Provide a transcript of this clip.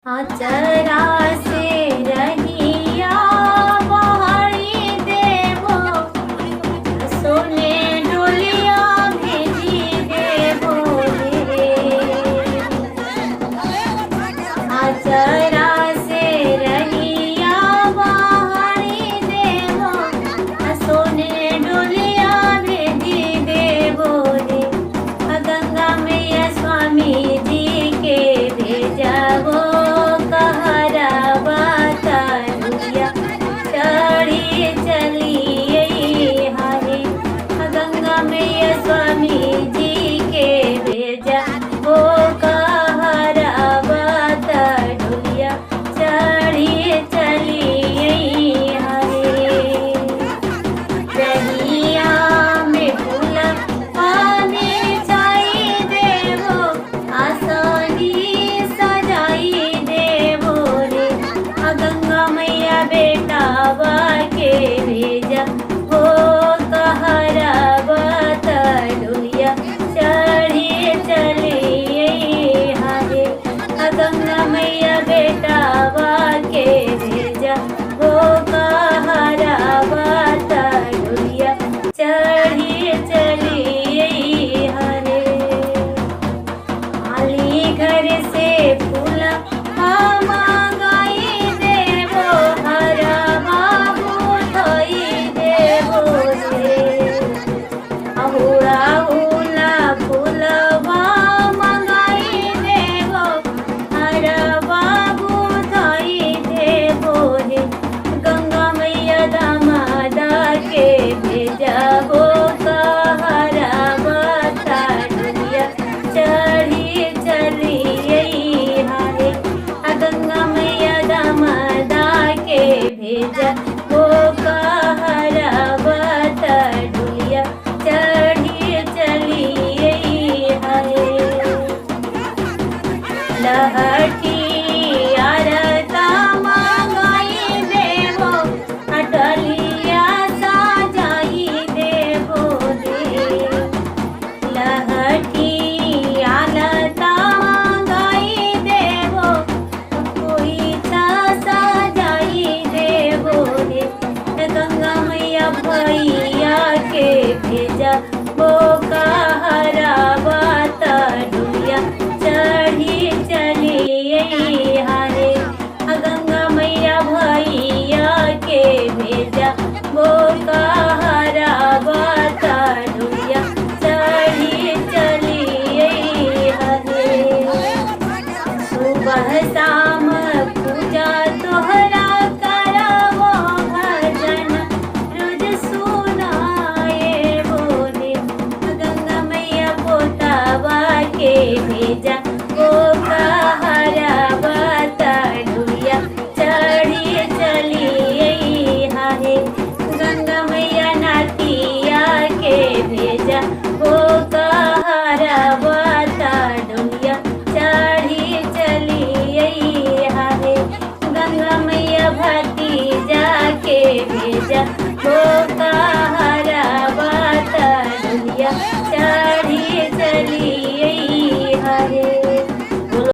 आचरा से रहिया बहरी देवो, सोने डोलिया भेजी देवो रे। आचरा से रहिया बहरी देवो, सोने डोलिया भेजी देवो रे। गंगा मैया स्वामी जी के भेजबो, स्वामी जी के भेजा वो कहरा बाता डोलिया चढ़ी चली हरे। रहिया में फूल पानी चाई देवो, आसानी सजाई देवो रे। गंगा मैया बेटा के भेजा वो कहरा चढ़ी चली हरे। गंगा मैया बेटा के भेजा वो कहरा बाता डोलिया चढ़ी चली हरे। आली घर से फूल मंगाई देवो, हरा बाबू धोई देवो रे। अहुरा भेजबो कहरा बाता डोलिया चढ़ी चली हरे। गंगा मैया दामादा के भेजबो कहरा बाता डोलिया चढ़ी चली हरे। लहठी आरता मंगाई देवो, डलिया सजाई देवो रे। लहठी आलता मंगाई देवो, कोई सजाई देवो रे। गंगा मैया भैया के भेजा वो कहरा बाता डोलिया चढ़ी चली हरे। गंगा मैया भैया के भेजा वो कहरा बाता डोलिया चढ़ी चली हरे। सुबह शाम पूजा तोहरा करवो, भजन रोज सुनाए बोले। गंगा मैया पोतावा के भेजा वो कहरा बाता डोलिया चढ़ी चली हरे। गंगा मैया नातिया के भेजा वो कहरा बाता डोलिया चढ़ी चली हरे। गंगा मैया भतीजा के भेजा वो